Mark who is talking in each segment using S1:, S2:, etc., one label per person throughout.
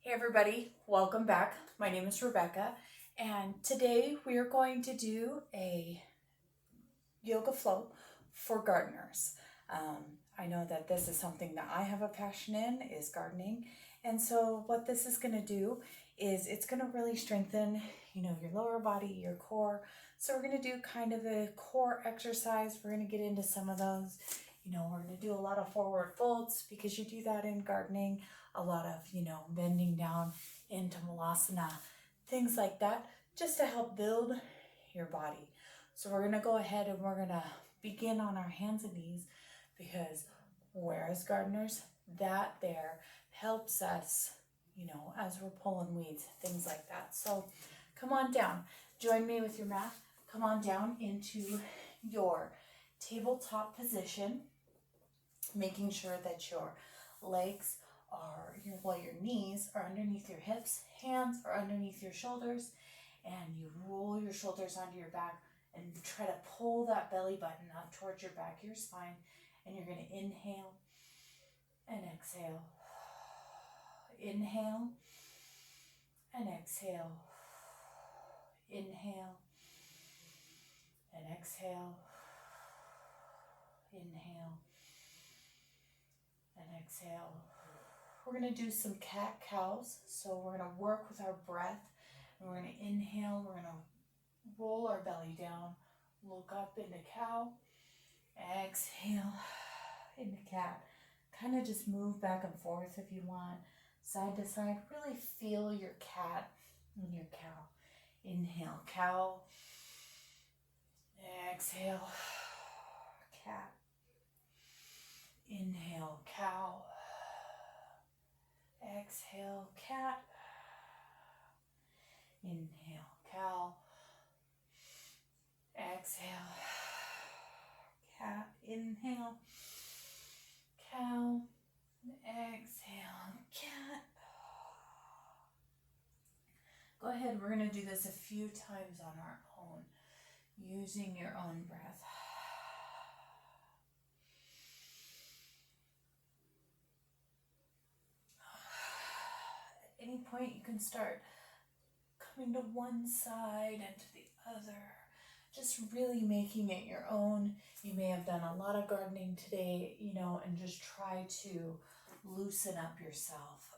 S1: Hey everybody, welcome back. My name is Rebecca, and today we are going to do a yoga flow for gardeners. I know that this is something that I have a passion in, is gardening. And so what this is going to do is it's going to really strengthen, your lower body, your core. So we're going to do kind of a core exercise. We're going to get into some of those. We're going to do a lot of forward folds because you do that in gardening. A lot of, bending down into malasana, things like that, just to help build your body. So we're going to go ahead and we're going to begin on our hands and knees because whereas gardeners, that there helps us, as we're pulling weeds, things like that. So come on down. Join me with your mat. Come on down into your tabletop position, making sure that your legs are, your knees are underneath your hips, hands are underneath your shoulders, and you roll your shoulders onto your back and try to pull that belly button up towards your back, your spine, and you're going to inhale and exhale. Inhale and exhale. Inhale and exhale. Inhale and exhale. We're going to do some cat-cows. So we're going to work with our breath. And we're going to inhale. We're going to roll our belly down. Look up into cow. Exhale into cat. Kind of just move back and forth if you want. Side to side. Really feel your cat and your cow. Inhale, cow. Exhale, cat. Inhale, cow. Exhale, cat. Inhale, cow. Exhale, cat. Inhale, cow. Exhale, cat. Go ahead, we're going to do this a few times on our own, using your own breath. At any point you can start coming to one side and to the other, just really making it your own. You may have done a lot of gardening today, and just try to loosen up yourself.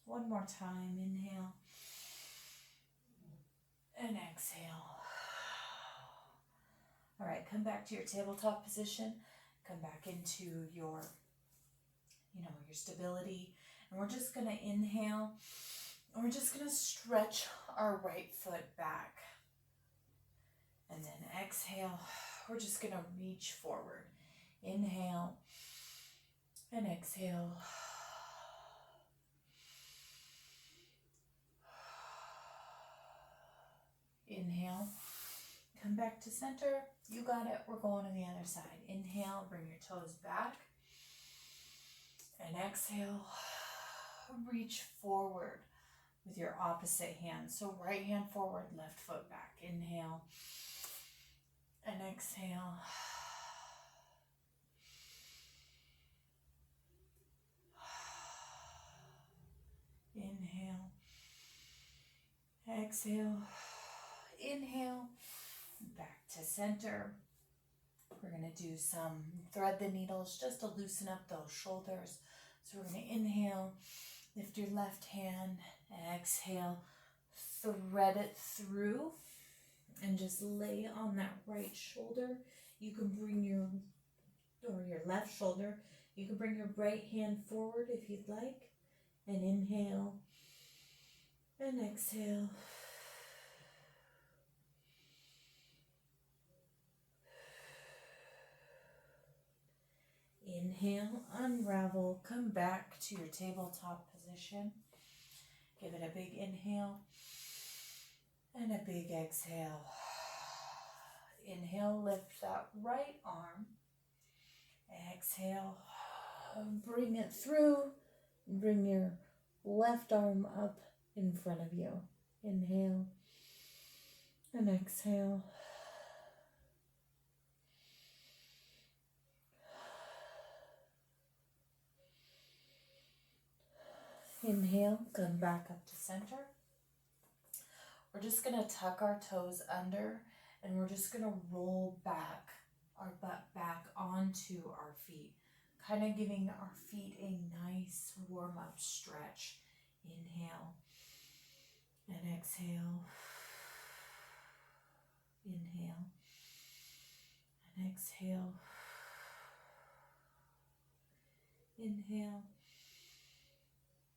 S1: One more time, inhale and exhale. All right, come back to your tabletop position. Come back into your, your stability. And we're just going to inhale. And we're just going to stretch our right foot back. And then exhale. We're just going to reach forward. Inhale and exhale. Inhale. Come back to center. You got it. We're going to the other side. Inhale, bring your toes back. And exhale, reach forward with your opposite hand. So right hand forward, left foot back. Inhale and exhale. Inhale. Exhale. Inhale. Back to center. We're going to do some thread the needles just to loosen up those shoulders. So we're going to inhale, lift your left hand, exhale, thread it through, and just lay on that right shoulder. You can bring your left shoulder. You can bring your right hand forward if you'd like, and inhale, and exhale. Inhale, unravel, come back to your tabletop position. Give it a big inhale and a big exhale. Inhale, lift that right arm. Exhale, bring it through. Bring your left arm up in front of you. Inhale and exhale. Inhale, come back up to center. We're just going to tuck our toes under and we're just going to roll back our butt back onto our feet, kind of giving our feet a nice warm up stretch. Inhale and exhale. Inhale and exhale. Inhale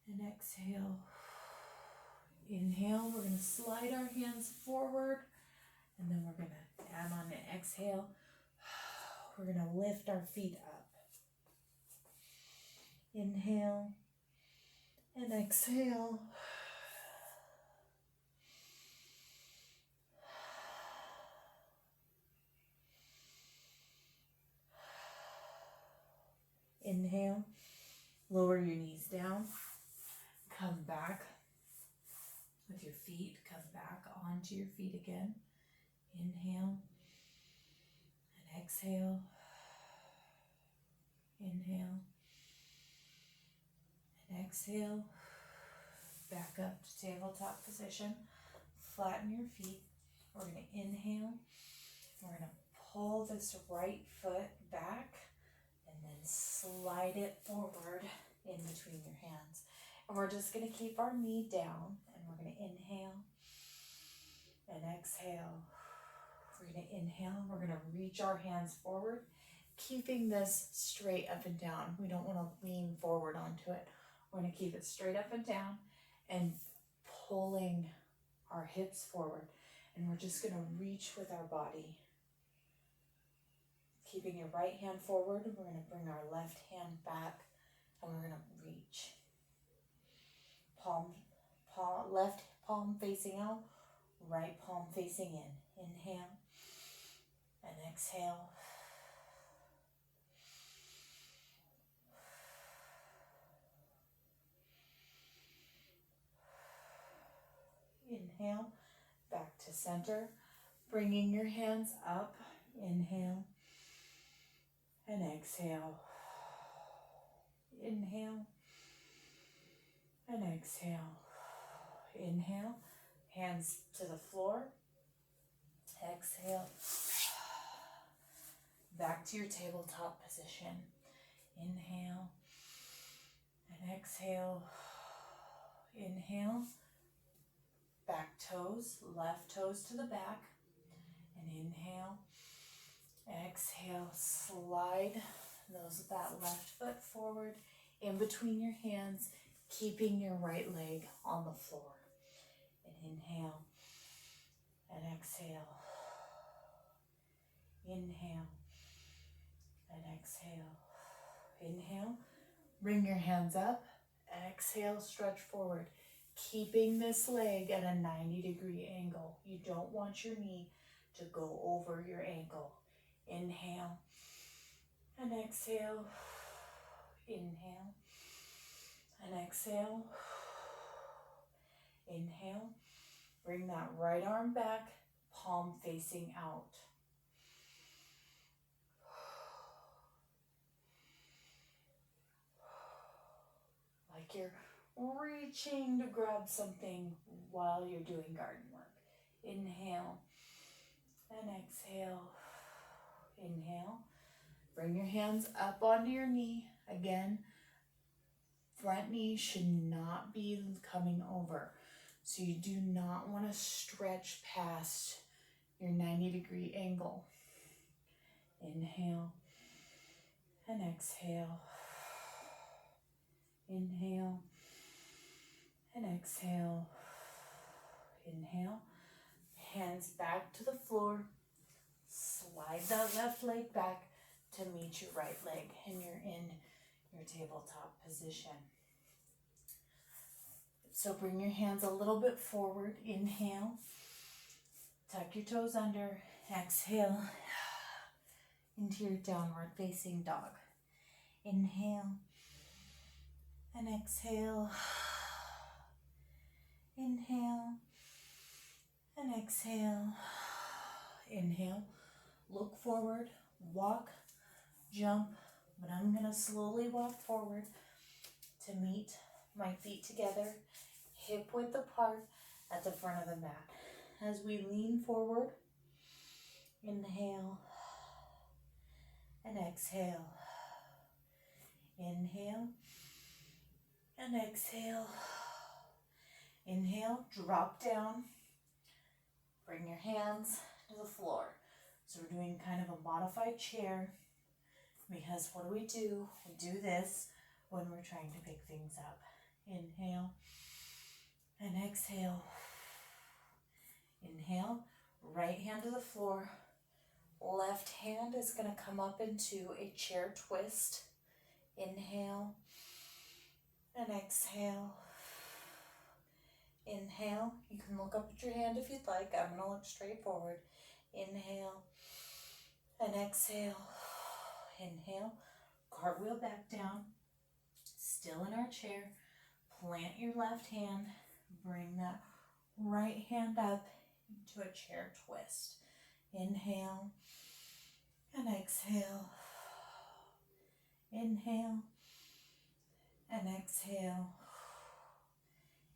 S1: and exhale. Inhale, we're going to slide our hands forward and then we're going to add on an exhale. We're going to lift our feet up. Inhale and exhale. Inhale, lower your knees down. Come back with your feet. Come back onto your feet again. Inhale and exhale. Inhale and exhale. Back up to tabletop position. Flatten your feet. We're going to inhale. We're going to pull this right foot back and then slide it forward in between your hands. And we're just going to keep our knee down and we're going to inhale and exhale. We're going to inhale. We're going to reach our hands forward, keeping this straight up and down. We don't want to lean forward onto it. We're going to keep it straight up and down and pulling our hips forward. And we're just going to reach with our body. Keeping your right hand forward, we're going to bring our left hand back and we're going to reach. Left palm facing out, right palm facing in. Inhale and exhale. Inhale, back to center, bringing your hands up. Inhale and exhale. Inhale and exhale. Inhale, hands to the floor. Exhale. Back to your tabletop position. Inhale and exhale. Inhale. Back toes, left toes to the back. And inhale. Exhale. Slide that left foot forward in between your hands, keeping your right leg on the floor. And inhale and exhale. Inhale and exhale. Inhale, bring your hands up. Exhale, stretch forward, keeping this leg at a 90-degree angle. You don't want your knee to go over your ankle. Inhale and exhale. Inhale and exhale. Inhale. Bring that right arm back, palm facing out. Like you're reaching to grab something while you're doing garden work. Inhale and exhale. Inhale. Bring your hands up onto your knee. Again, front knee should not be coming over. So you do not want to stretch past your 90-degree angle. Inhale and exhale. Inhale and exhale. Inhale. Hands back to the floor. Slide that left leg back to meet your right leg, and you're in your tabletop position. So bring your hands a little bit forward. Inhale. Tuck your toes under. Exhale into your downward facing dog. Inhale and exhale. Inhale and exhale. Inhale, look forward, walk, jump, but I'm going to slowly walk forward to meet my feet together, hip width apart at the front of the mat. As we lean forward, inhale and exhale. Inhale and exhale. Inhale, drop down, bring your hands to the floor. So we're doing kind of a modified chair, because what do? We do this when we're trying to pick things up. Inhale and exhale. Inhale, right hand to the floor. Left hand is going to come up into a chair twist. Inhale and exhale. Inhale. You can look up at your hand if you'd like. I'm going to look straight forward. Inhale and exhale. Inhale. Cartwheel back down. Still in our chair. Plant your left hand. Bring that right hand up into a chair twist. Inhale and exhale. Inhale and exhale.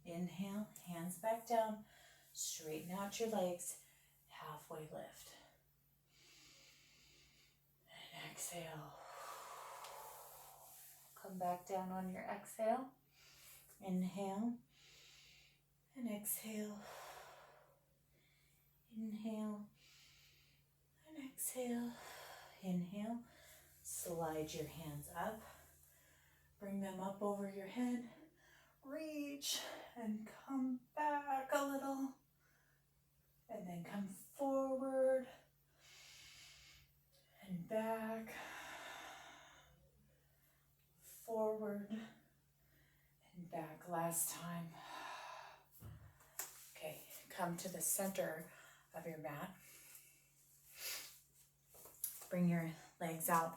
S1: Inhale, hands back down. Straighten out your legs. Halfway lift. And exhale. Come back down on your exhale. Inhale and exhale. Inhale and exhale. Inhale. Slide your hands up. Bring them up over your head. Reach and come back a little. And then come forward and back. Forward and back. Last time. Okay, come to the center of your mat. Bring your legs out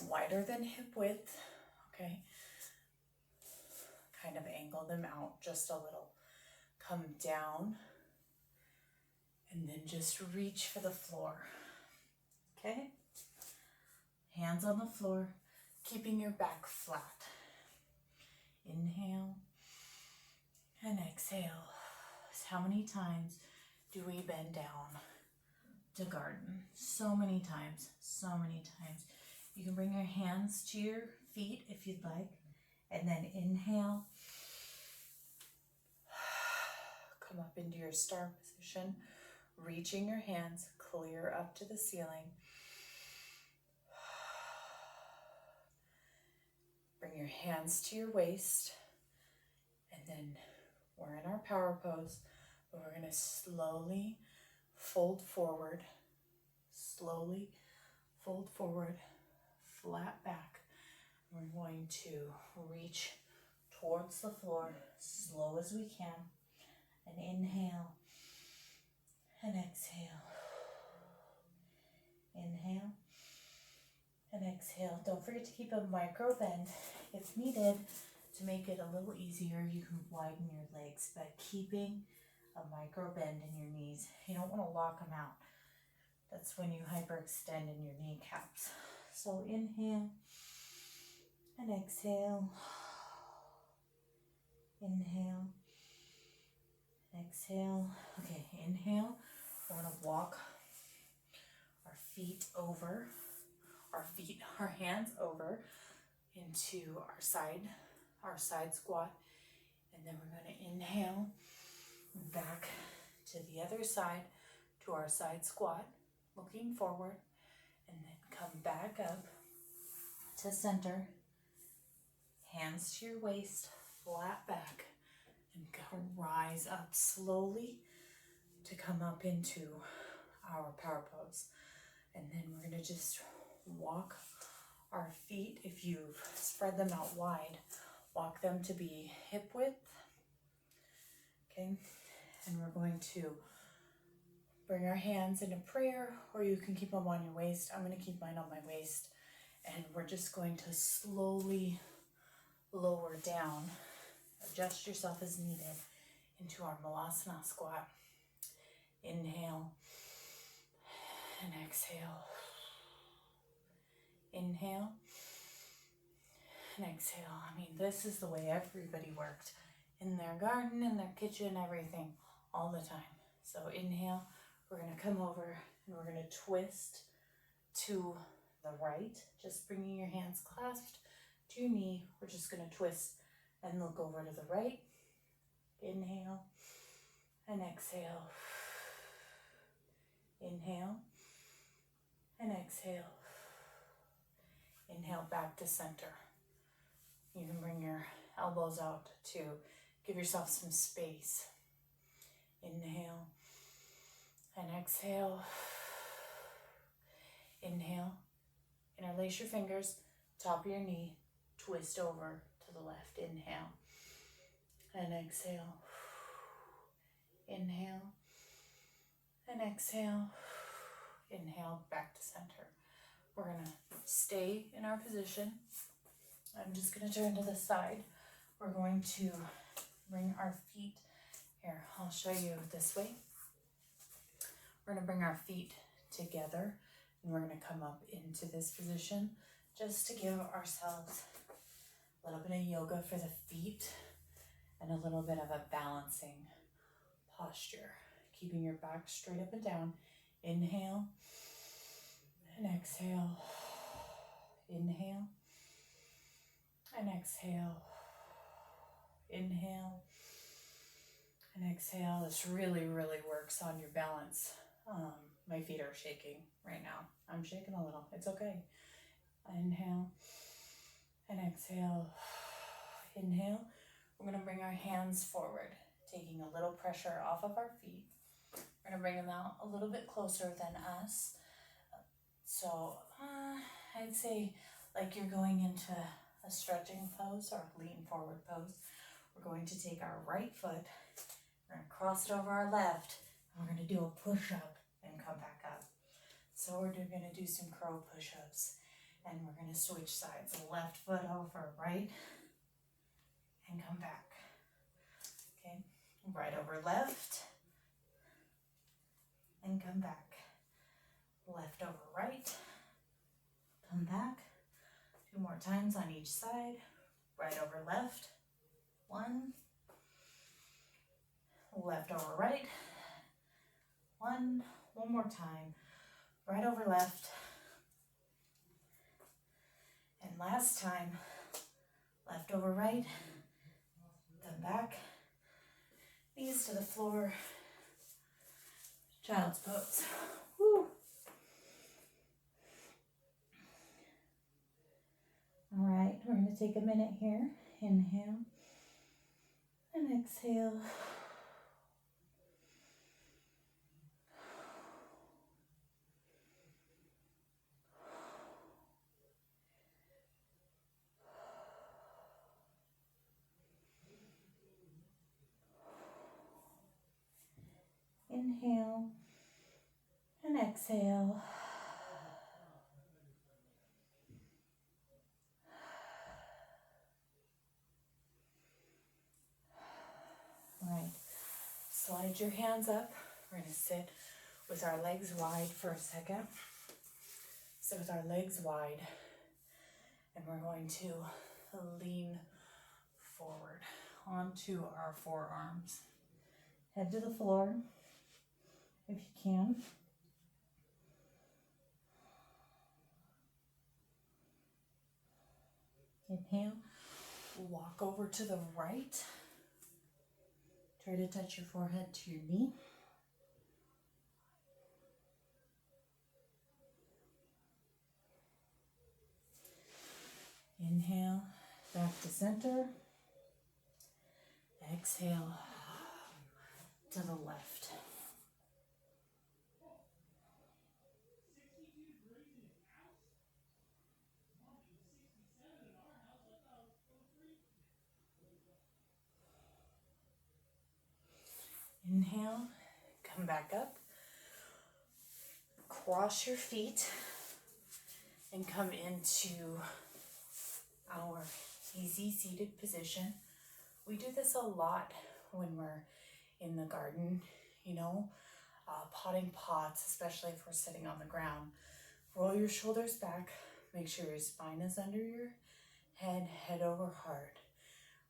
S1: wider than hip width. Okay. Kind of angle them out just a little. Come down and then just reach for the floor. Okay? Hands on the floor, keeping your back flat. Inhale and exhale. How many times do we bend down to garden? So many times, so many times. You can bring your hands to your feet if you'd like, and then inhale. Come up into your star position, reaching your hands clear up to the ceiling. Bring your hands to your waist, and then we're in our power pose, but we're going to slowly fold forward, slowly fold forward, flat back. We're going to reach towards the floor, slow as we can, and inhale and exhale. Inhale and exhale. Don't forget to keep a micro bend if needed. To make it a little easier, you can widen your legs by keeping a micro bend in your knees. You don't want to lock them out. That's when you hyperextend in your kneecaps. So inhale and exhale. Inhale, exhale. Okay, inhale. We're going to walk our hands over into our side squat, and then we're going to inhale back to the other side to our side squat, looking forward, and then come back up to center, hands to your waist, flat back, and go rise up slowly to come up into our power pose. And then we're going to just walk our feet, if you've spread them out wide, walk them to be hip width. Okay, and we're going to bring our hands into prayer, or you can keep them on your waist. I'm going to keep mine on my waist, and we're just going to slowly lower down, adjust yourself as needed, into our Malasana squat. Inhale and exhale. Inhale and exhale. I mean, this is the way everybody worked in their garden, in their kitchen, everything, all the time. So inhale, we're going to come over and we're going to twist to the right, just bringing your hands clasped to your knee. We're just going to twist and look over to the right. Inhale and exhale. Inhale and exhale. Inhale back to center. You can bring your elbows out to give yourself some space. Inhale and exhale. Inhale. Interlace your fingers, top of your knee, twist over to the left. Inhale and exhale. Inhale and exhale. Inhale back to center. We're going to stay in our position. I'm just going to turn to the side. We're going to bring our feet here. I'll show you this way. We're going to bring our feet together and we're going to come up into this position just to give ourselves a little bit of yoga for the feet and a little bit of a balancing posture. Keeping your back straight up and down. Inhale and exhale. Inhale and exhale. Inhale and exhale. This really, really works on your balance. My feet are shaking right now. I'm shaking a little. It's okay. Inhale and exhale. Inhale. We're going to bring our hands forward, taking a little pressure off of our feet. We're going to bring them out a little bit closer than us. So I'd say like you're going into a stretching pose or a lean forward pose. We're going to take our right foot, we're going to cross it over our left, and we're going to do a push-up and come back up. So we're going to do some crow push-ups, and we're going to switch sides. Left foot over right, and come back. Okay, right over left, and come back. Left over right, come back. 2 more times on each side. Right over left, 1. Left over right, 1. 1 more time. Right over left. And last time, left over right, come back. Knees to the floor. Child's pose. Woo. All right, we're going to take a minute here. Inhale and exhale. Inhale and exhale. All right, slide your hands up. We're going to sit with our legs wide for a second. Sit with our legs wide, and we're going to lean forward onto our forearms. Head to the floor if you can. Inhale, walk over to the right. Try to touch your forehead to your knee. Inhale, back to center. Exhale to the left. Inhale, come back up. Cross your feet and come into our easy seated position. We do this a lot when we're in the garden, you know. potting pots, especially if we're sitting on the ground. Roll your shoulders back. Make sure your spine is under your head, head over heart.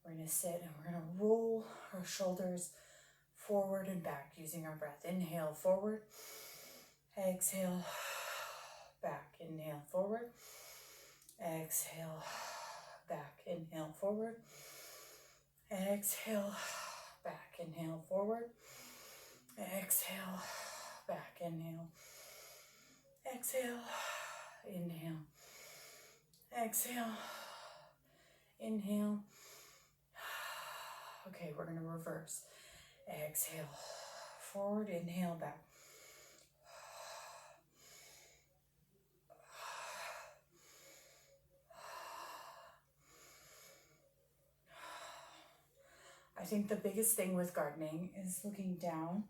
S1: We're going to sit and we're going to roll our shoulders forward and back using our breath. Inhale, forward. Exhale, back. Inhale, forward. Exhale, back. Inhale, forward. Exhale, back. Inhale, forward. Exhale, back. Inhale. Exhale, inhale. Exhale, inhale. Okay, we're going to reverse. Exhale, forward, inhale, back. I think the biggest thing with gardening is looking down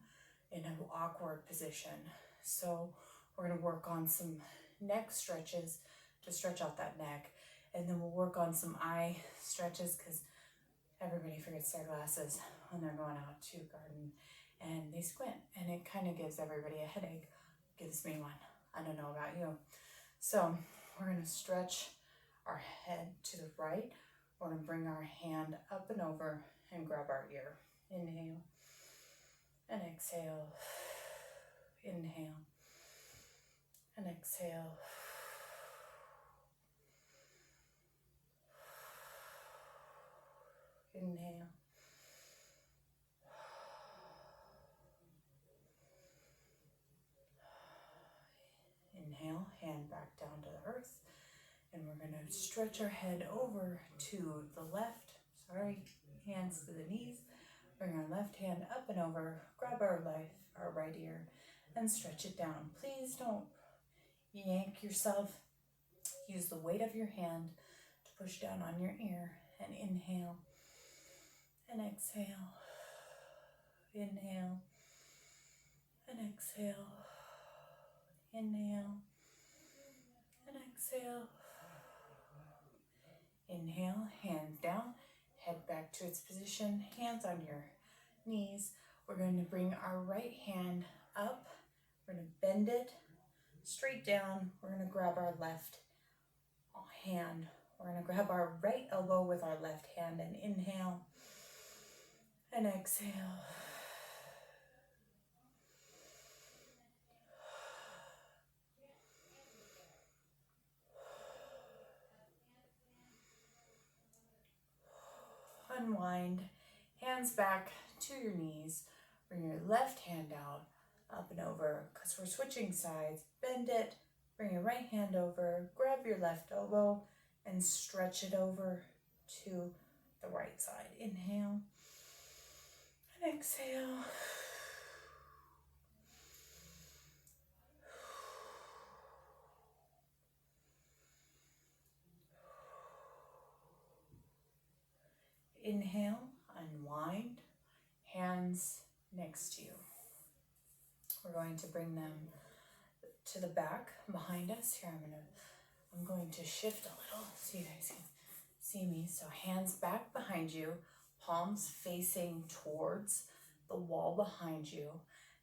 S1: in an awkward position. So we're going to work on some neck stretches to stretch out that neck. And then we'll work on some eye stretches because everybody forgets their glasses when they're going out to garden and they squint. And it kind of gives everybody a headache. Gives me one. I don't know about you. So we're going to stretch our head to the right. We're going to bring our hand up and over and grab our ear. Inhale and exhale. Inhale and exhale. Inhale. Inhale, hand back down to the earth. And we're going to stretch our head over to the left. Hands to the knees. Bring our left hand up and over. Grab our right ear and stretch it down. Please don't yank yourself. Use the weight of your hand to push down on your ear. And inhale and exhale. Inhale and exhale. Inhale and exhale. Inhale, hands down, head back to its position, hands on your knees. We're going to bring our right hand up. We're going to bend it straight down. We're going to grab our left hand. We're going to grab our right elbow with our left hand and inhale and exhale. Unwind, hands back to your knees. Bring your left hand out, up and over, because we're switching sides. Bend it, bring your right hand over, grab your left elbow, and stretch it over to the right side. Inhale and exhale. Inhale, unwind, hands next to you. We're going to bring them to the back behind us. Here, I'm going to shift a little so you guys can see me. So hands back behind you, palms facing towards the wall behind you,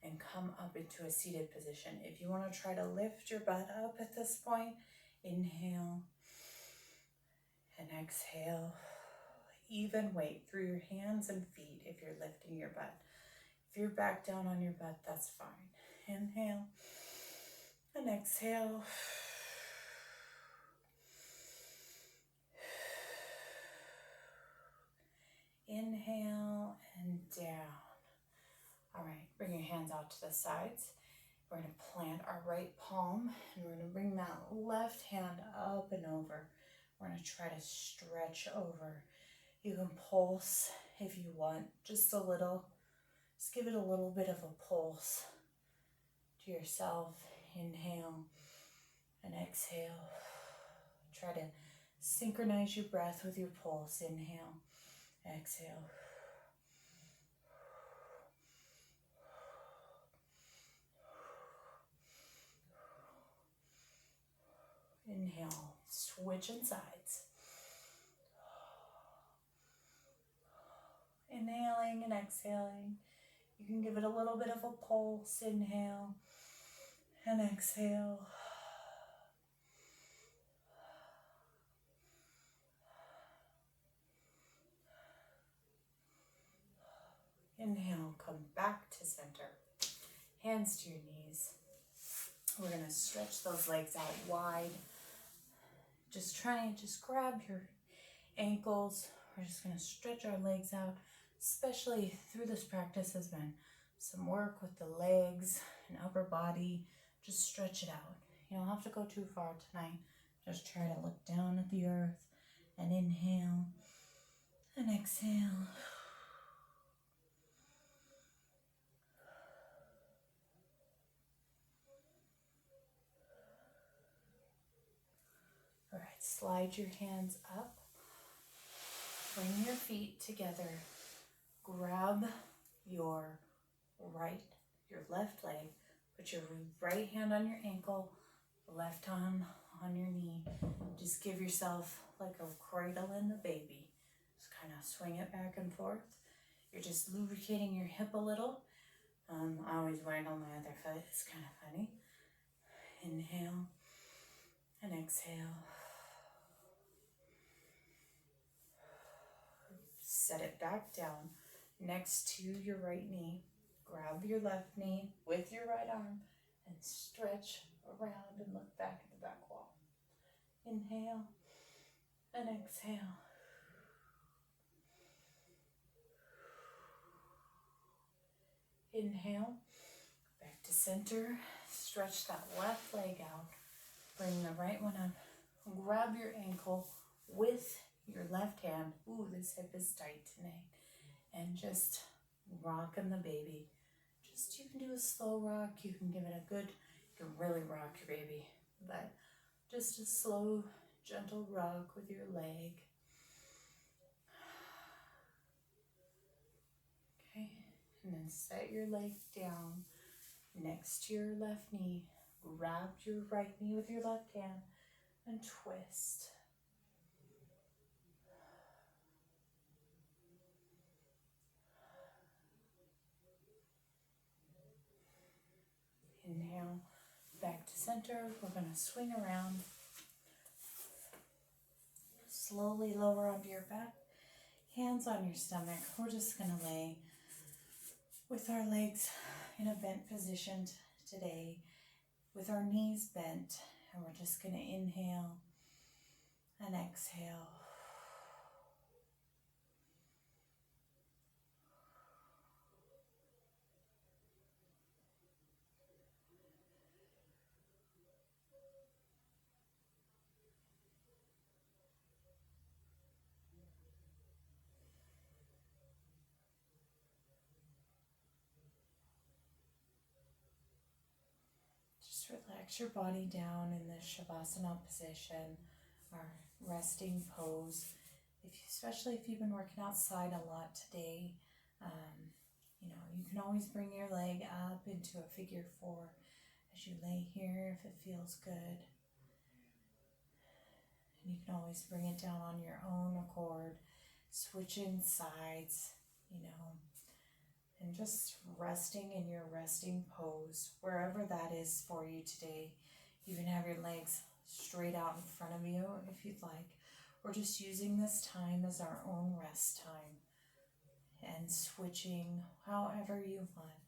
S1: and come up into a seated position. If you want to try to lift your butt up at this point, inhale and exhale. Even weight through your hands and feet if you're lifting your butt. If you're back down on your butt, that's fine. Inhale and exhale. Inhale and down. All right, bring your hands out to the sides. We're going to plant our right palm and we're going to bring that left hand up and over. We're going to try to stretch over. You can pulse if you want, just a little. Just give it a little bit of a pulse to yourself. Inhale and exhale. Try to synchronize your breath with your pulse. Inhale, exhale. Inhale, switching sides. Inhaling and exhaling. You can give it a little bit of a pulse. Inhale and exhale. Inhale, come back to center. Hands to your knees. We're going to stretch those legs out wide. Just grab your ankles. We're just going to stretch our legs out, especially through this practice has been some work with the legs and upper body. Just stretch it out. You don't have to go too far tonight. Just try to look down at the earth and inhale and exhale. All right, slide your hands up. Bring your feet together. Grab your left leg. Put your right hand on your ankle, left arm on your knee. Just give yourself like a cradle in the baby. Just kind of swing it back and forth. You're just lubricating your hip a little. I always write on my other foot. It's kind of funny. Inhale and exhale. Set it back down next to your right knee. Grab your left knee with your right arm and stretch around and look back at the back wall. Inhale and exhale. Inhale, back to center. Stretch that left leg out. Bring the right one up. Grab your ankle with your left hand. Ooh, this hip is tight tonight. And just rocking the baby. You can do a slow rock. You can give it a good, you can really rock your baby. But just a slow, gentle rock with your leg. Okay, and then set your leg down next to your left knee. Grab your right knee with your left hand and twist. Inhale, back to center. We're going to swing around. Slowly lower onto your back. Hands on your stomach. We're just going to lay with our legs in a bent position today, with our knees bent, and we're just going to inhale and exhale. Just relax your body down in the Shavasana position, our resting pose. Especially if you've been working outside a lot today, you can always bring your leg up into a figure 4 as you lay here if it feels good. And you can always bring it down on your own accord, switching sides, and just resting in your resting pose, wherever that is for you today. You can have your legs straight out in front of you if you'd like. We're just using this time as our own rest time and switching however you want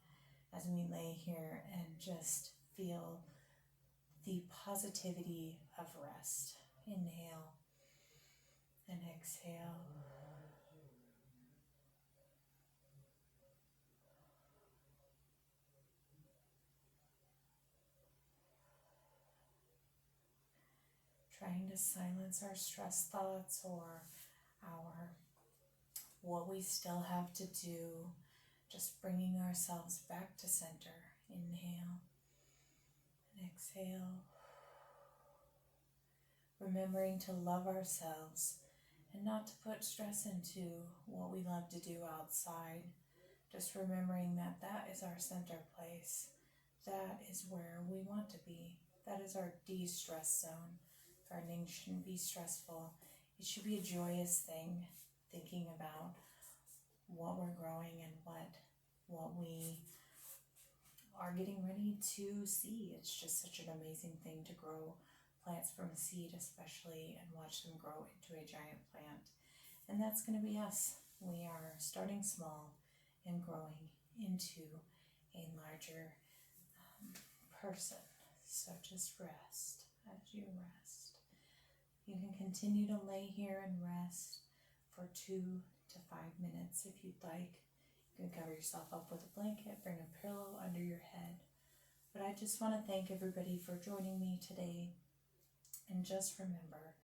S1: as we lay here and just feel the positivity of rest. Inhale and exhale. Trying to silence our stress thoughts or what we still have to do, just bringing ourselves back to center. Inhale and exhale. Remembering to love ourselves and not to put stress into what we love to do outside. Just remembering that that is our center place. That is where we want to be. That is our de-stress zone. Gardening shouldn't be stressful. It should be a joyous thing, thinking about what we're growing and what what we are getting ready to see. It's just such an amazing thing to grow plants from a seed, especially, and watch them grow into a giant plant. And that's going to be us. We are starting small and growing into a larger person. So just rest as you rest. You can continue to lay here and rest for 2 to 5 minutes if you'd like. You can cover yourself up with a blanket, bring a pillow under your head. But I just want to thank everybody for joining me today. And just remember,